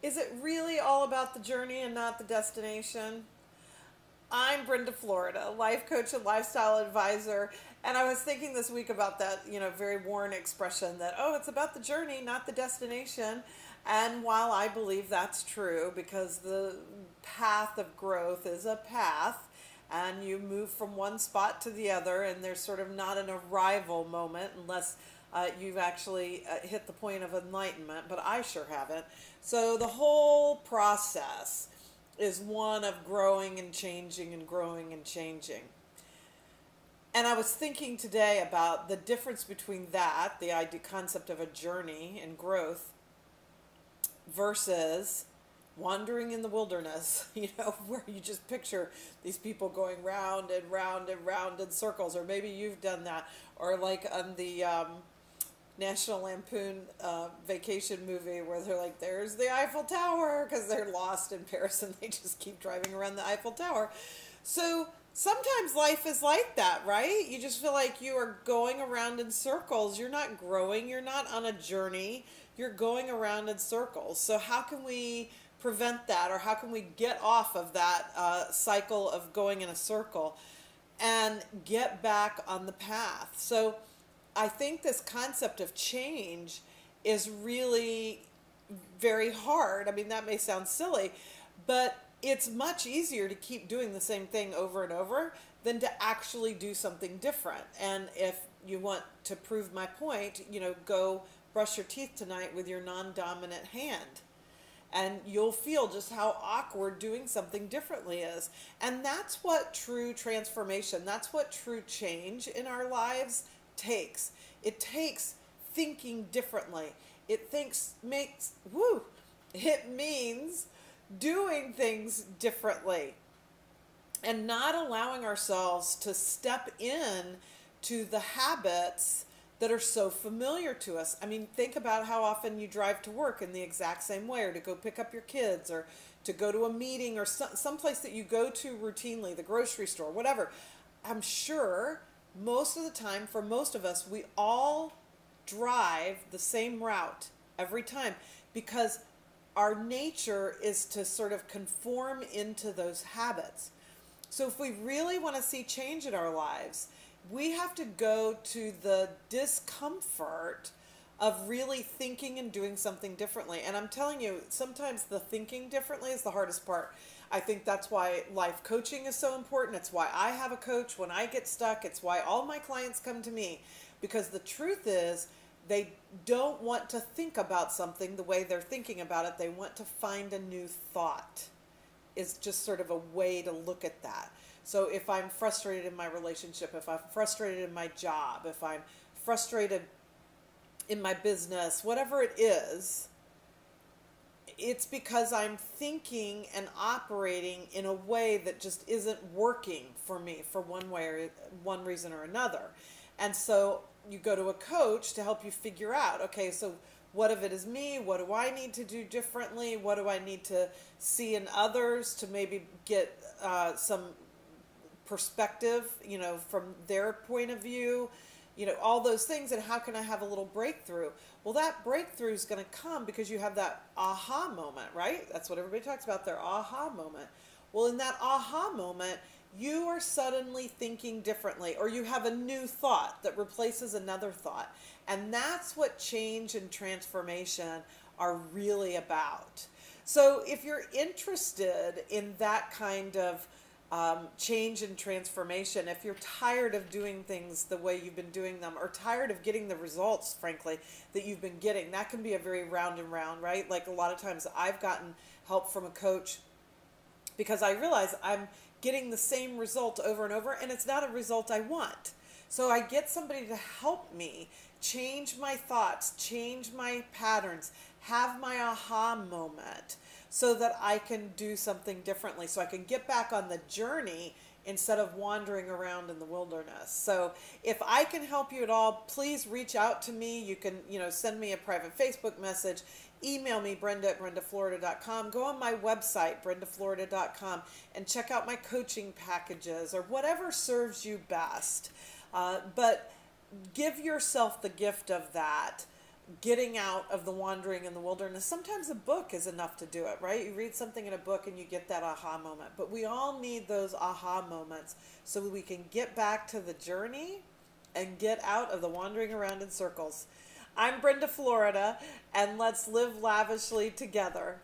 Is it really all about the journey and not the destination? I'm Brenda, Florida, life coach and lifestyle advisor. And I was thinking this week about that, very worn expression that, oh, it's about the journey, not the destination. And while I believe that's true, because the path of growth is a path, and you move from one spot to the other, and there's sort of not an arrival moment unless you've actually hit the point of enlightenment, but I sure haven't. So the whole process is one of growing and changing and growing and changing. And I was thinking today about the difference between that, the idea concept of a journey and growth, versus wandering in the wilderness, where you just picture these people going round and round and round in circles, or maybe you've done that, or like on the National Lampoon vacation movie where they're like, there's the Eiffel Tower, because they're lost in Paris and they just keep driving around the Eiffel Tower. So sometimes life is like that, right? You just feel like you are going around in circles. You're not growing, you're not on a journey, you're going around in circles. So, how can we prevent that, or how can we get off of that cycle of going in a circle and get back on the path? So, I think this concept of change is really very hard. I mean, that may sound silly, but it's much easier to keep doing the same thing over and over than to actually do something different. And if you want to prove my point, go brush your teeth tonight with your non-dominant hand. And you'll feel just how awkward doing something differently is. And that's what true transformation, that's what true change in our lives takes. It takes thinking differently. It means doing things differently and not allowing ourselves to step in to the habits that are so familiar to us. I mean, think about how often you drive to work in the exact same way, or to go pick up your kids, or to go to a meeting, or some place that you go to routinely, the grocery store, whatever. I'm sure most of the time, for most of us, we all drive the same route every time, because our nature is to sort of conform into those habits. So if we really want to see change in our lives, we have to go to the discomfort of really thinking and doing something differently. And I'm telling you, sometimes the thinking differently is the hardest part. I think that's why life coaching is so important. It's why I have a coach when I get stuck. It's why all my clients come to me. Because the truth is, they don't want to think about something the way they're thinking about it. They want to find a new thought, is just sort of a way to look at that. So if I'm frustrated in my relationship, if I'm frustrated in my job, if I'm frustrated in my business, whatever it is, it's because I'm thinking and operating in a way that just isn't working for me for one reason or another. And so you go to a coach to help you figure out, okay, so what if it is me? What do I need to do differently? What do I need to see in others to maybe get some perspective, from their point of view? All those things. And how can I have a little breakthrough? Well, that breakthrough is going to come because you have that aha moment, right? That's what everybody talks about, their aha moment. Well, in that aha moment, you are suddenly thinking differently, or you have a new thought that replaces another thought. And that's what change and transformation are really about. So if you're interested in that kind of change and transformation, if you're tired of doing things the way you've been doing them, or tired of getting the results, frankly, that you've been getting, that can be a very round and round, right? Like a lot of times I've gotten help from a coach because I realize I'm getting the same result over and over, and it's not a result I want. So I get somebody to help me change my thoughts, change my patterns, have my aha moment, so that I can do something differently, so I can get back on the journey instead of wandering around in the wilderness. So if I can help you at all, please reach out to me. You can, send me a private Facebook message, email me, Brenda at brendaflorida.com. Go on my website, brendaflorida.com, and check out my coaching packages, or whatever serves you best. But give yourself the gift of that getting out of the wandering in the wilderness. Sometimes a book is enough to do it, right? You read something in a book and you get that aha moment. But we all need those aha moments so we can get back to the journey and get out of the wandering around in circles. I'm Brenda, Florida, and let's live lavishly together.